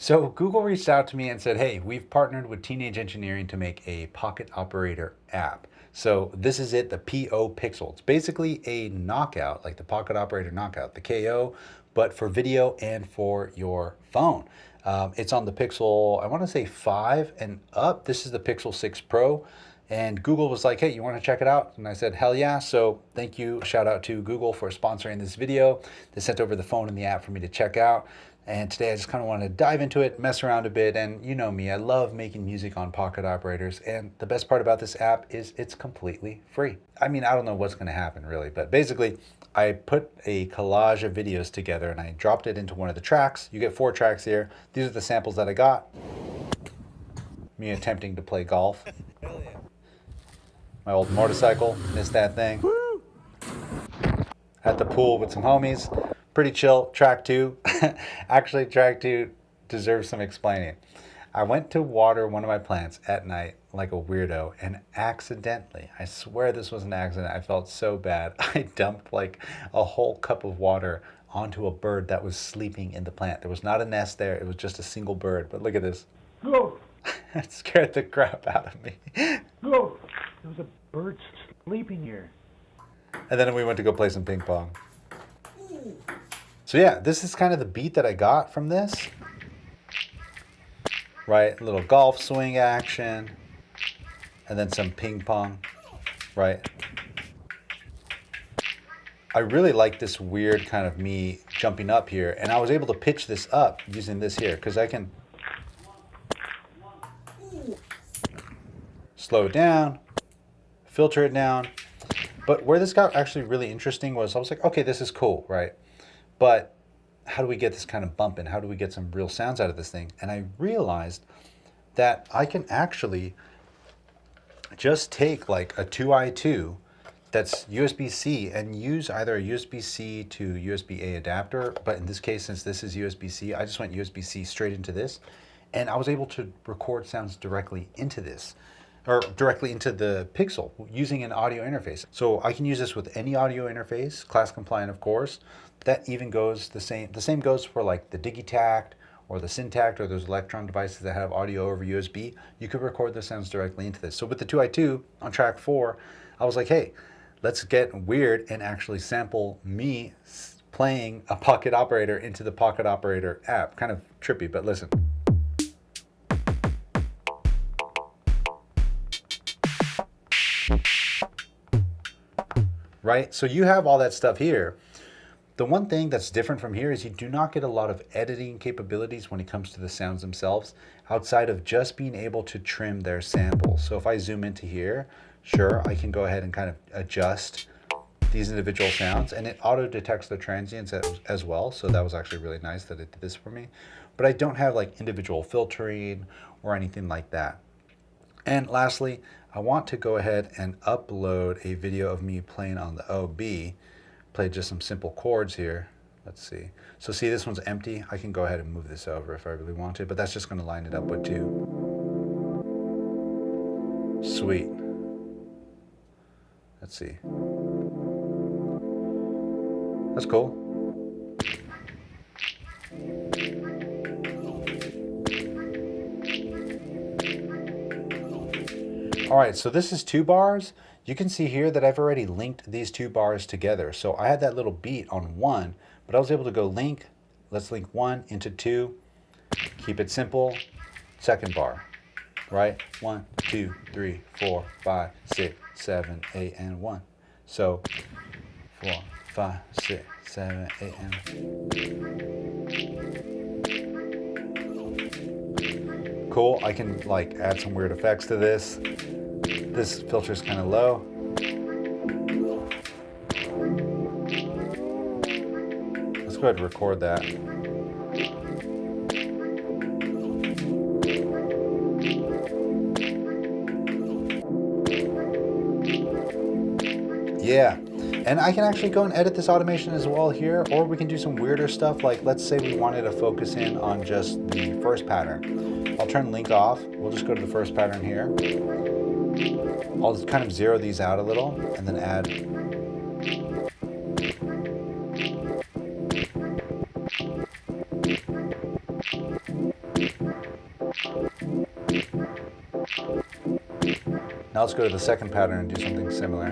So Google reached out to me and said, "Hey, we've partnered with Teenage Engineering to make a pocket operator app." So this is it, the PO Pixel. It's basically a knockout, like the pocket operator knockout, the KO, but for video and for your phone. It's on the Pixel, I want to say 5 and up. This is the Pixel 6 Pro. And Google was like, "Hey, you want to check it out?" And I said, "Hell yeah." So thank you. Shout out to Google for sponsoring this video. They sent over the phone and the app for me to check out. And today I just kind of wanted to dive into it, mess around a bit. And you know me, I love making music on pocket operators. And the best part about this app is it's completely free. I mean, I don't know what's going to happen really, but basically, I put a collage of videos together and I dropped it into one of the tracks. You get 4 tracks here. These are the samples that I got. Me attempting to play golf. Hell yeah. My old motorcycle, missed that thing. At the pool with some homies. Pretty chill. Track 2. Actually, track 2 deserves some explaining. I went to water one of my plants at night like a weirdo and accidentally, I swear this was an accident, I felt so bad. I dumped like a whole cup of water onto a bird that was sleeping in the plant. There was not a nest there, it was just a single bird. But look at this. Go! It scared the crap out of me. Go! There was a bird sleeping here. And then we went to go play some ping pong. So yeah, this is kind of the beat that I got from this. Right, a little golf swing action, and then some ping pong, right? I really like this weird kind of me jumping up here, and I was able to pitch this up using this here, because I can slow it down, filter it down. But where this got actually really interesting was I was like, okay, this is cool, right? But how do we get this kind of bumping? How do we get some real sounds out of this thing? And I realized that I can actually just take like a 2i2 that's USB-C and use either a USB-C to USB-A adapter. But in this case, since this is USB-C, I just went USB-C straight into this. And I was able to record sounds directly into this, or directly into the Pixel using an audio interface. So I can use this with any audio interface, class compliant of course. That even goes the same goes for like the Digitact or the Syntact or those Elektron devices that have audio over USB. You could record the sounds directly into this. So with the 2i2 on track 4, I was like, hey, let's get weird and actually sample me playing a pocket operator into the pocket operator app. Kind of trippy, but listen. Right? So you have all that stuff here. The one thing that's different from here is you do not get a lot of editing capabilities when it comes to the sounds themselves, outside of just being able to trim their samples. So if I zoom into here, sure, I can go ahead and kind of adjust these individual sounds, and it auto detects the transients as well. So that was actually really nice that it did this for me. But I don't have like individual filtering or anything like that. And lastly, I want to go ahead and upload a video of me playing on the OB. Play just some simple chords here. Let's see. So see, this one's empty. I can go ahead and move this over if I really want to, but that's just going to line it up with 2. Sweet. Let's see. That's cool. All right, so this is 2 bars. You can see here that I've already linked these 2 bars together. So I had that little beat on 1, but I was able to go link, let's link 1 into 2, keep it simple, 2nd bar, right? 1, 2, 3, 4, 5, 6, 7, 8, and 1. So 4, 5, 6, 7, 8, and 1. Cool, I can like add some weird effects to this. This filter is kind of low. Let's go ahead and record that. Yeah, and I can actually go and edit this automation as well here, or we can do some weirder stuff like let's say we wanted to focus in on just the first pattern. I'll turn link off. We'll just go to the first pattern here. I'll just kind of zero these out a little and then add. Now let's go to the second pattern and do something similar.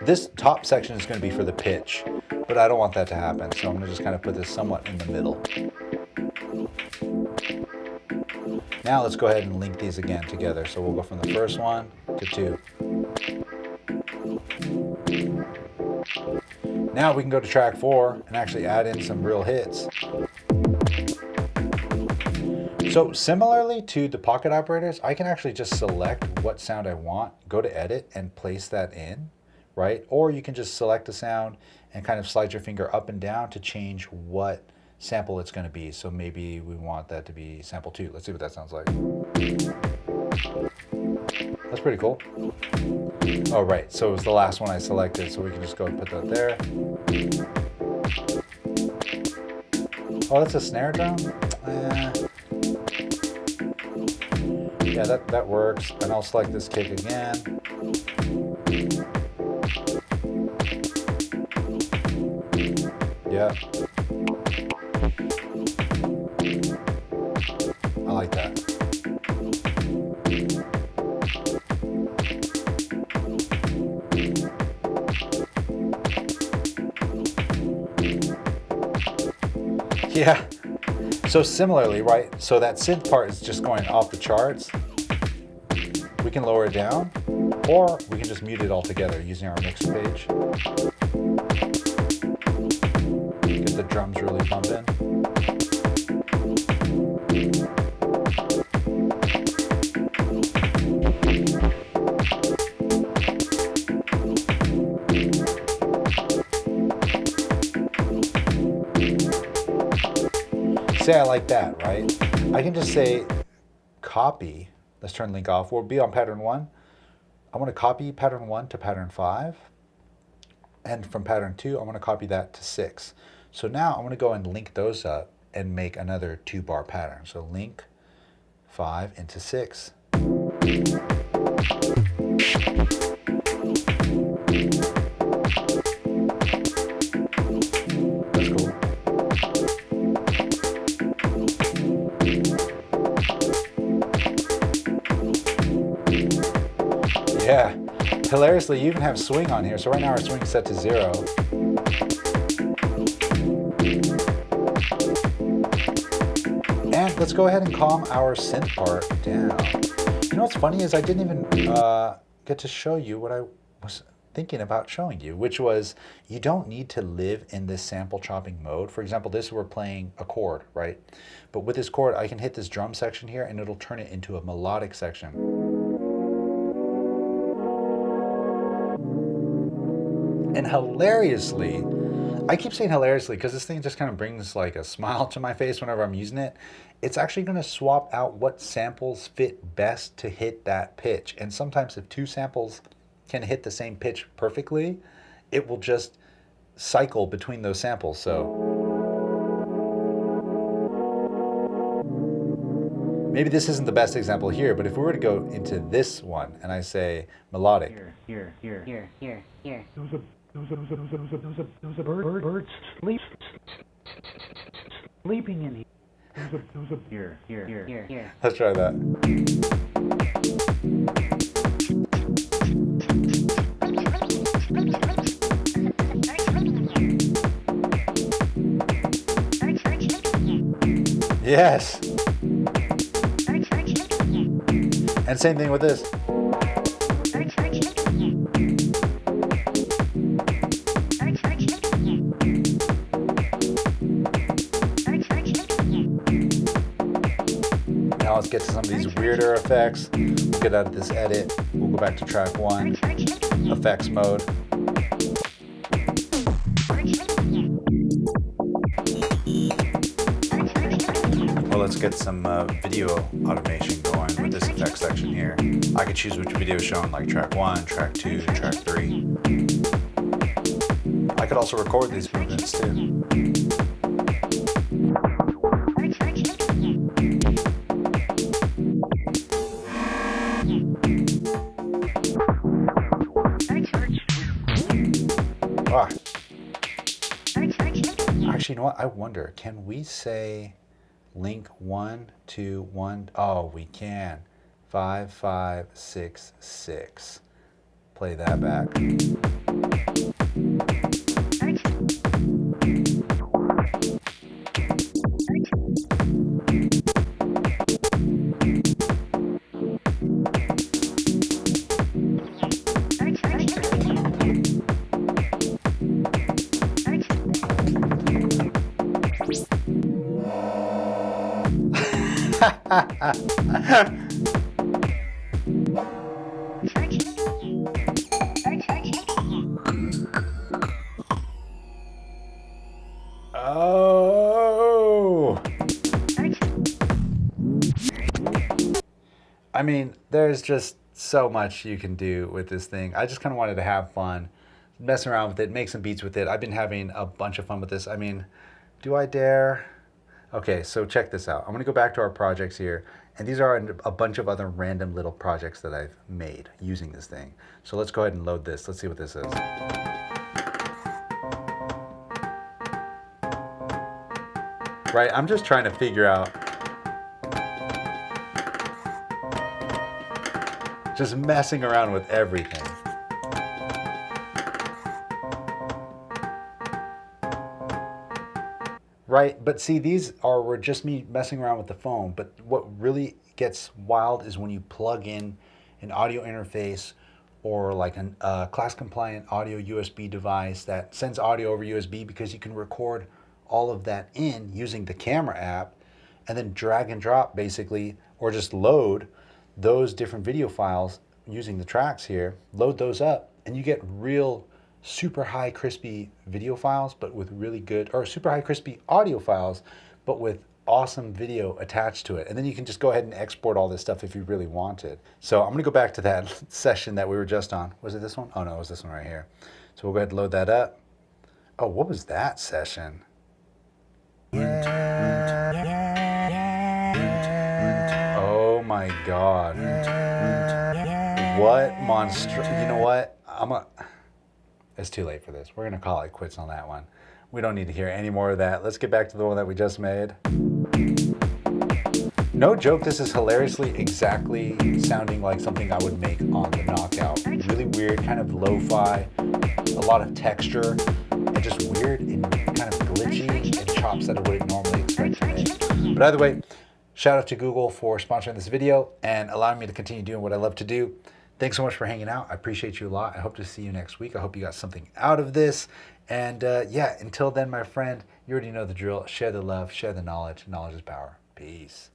This top section is going to be for the pitch, but I don't want that to happen, so I'm going to just kind of put this somewhat in the middle. Now let's go ahead and link these again together. So we'll go from the first one to 2. Now we can go to track 4 and actually add in some real hits. So similarly to the pocket operators, I can actually just select what sound I want, go to edit and place that in, right? Or you can just select a sound and kind of slide your finger up and down to change what sample it's going to be. So maybe we want that to be sample 2. Let's see what that sounds like. That's pretty cool. Oh, right. So it was the last one I selected. So we can just go and put that there. Oh, that's a snare drum? Yeah, that works. And I'll select this kick again. Yeah. I like that. Yeah. So similarly, right? So that synth part is just going off the charts. We can lower it down, or we can just mute it altogether using our mixer page. Get the drums really pumping. Say I like that, right? I can just say copy. Let's turn link off. We'll be on pattern 1. I want to copy pattern 1 to pattern 5. And from pattern 2, I want to copy that to 6. So now I'm going to go and link those up and make another 2-bar pattern. So link 5 into 6. That's cool. Yeah, hilariously, you even have swing on here. So right now our swing is set to 0. And let's go ahead and calm our synth part down. You know what's funny is I didn't even get to show you what I was thinking about showing you, which was you don't need to live in this sample chopping mode. For example, this we're playing a chord, right? But with this chord, I can hit this drum section here and it'll turn it into a melodic section. And hilariously, I keep saying hilariously because this thing just kind of brings like a smile to my face whenever I'm using it. It's actually going to swap out what samples fit best to hit that pitch. And sometimes if 2 samples can hit the same pitch perfectly, it will just cycle between those samples. So maybe this isn't the best example here, but if we were to go into this one and I say melodic. Here. There was a bird sleeping in here. There was a here. Let's try that. Yes. And same thing with this. Now let's get to some of these weirder effects. We'll get out of this edit. We'll go back to track 1, effects mode. Well, let's get some video automation going with this effects section here. I could choose which video is shown, like track 1, track 2, track 3. I could also record these movements too. Ah. Actually, you know what? I wonder, can we say link 1 to 1? Oh, we can. 5566. Play that back. Oh! I mean, there's just so much you can do with this thing. I just kind of wanted to have fun, mess around with it, make some beats with it. I've been having a bunch of fun with this. I mean, do I dare? Okay, so check this out. I'm going to go back to our projects here, and these are a bunch of other random little projects that I've made using this thing. So let's go ahead and load this. Let's see what this is. Right, I'm just trying to figure out, just messing around with everything. Right, but see, were just me messing around with the phone. But what really gets wild is when you plug in an audio interface or like a class compliant audio USB device that sends audio over USB, because you can record all of that in using the camera app and then drag and drop basically, or just load those different video files using the tracks here, load those up, and you get real super high crispy video files, but with really good, or super high crispy audio files, but with awesome video attached to it. And then you can just go ahead and export all this stuff if you really wanted. So I'm gonna go back to that session that we were just on. Was it this one? Oh no, it was this one right here. So we'll go ahead and load that up. Oh, what was that session? Oh my God. What monster, you know what? It's too late for this. We're gonna call it quits on that one. We don't need to hear any more of that. Let's get back to the one that we just made. No joke, this is hilariously exactly sounding like something I would make on the Knockout. Really weird, kind of lo-fi, a lot of texture, and just weird and kind of glitchy and chops that I wouldn't normally expect to make. But either way, shout out to Google for sponsoring this video and allowing me to continue doing what I love to do. Thanks so much for hanging out. I appreciate you a lot. I hope to see you next week. I hope you got something out of this. And yeah, until then, my friend, you already know the drill. Share the love, share the knowledge. Knowledge is power. Peace.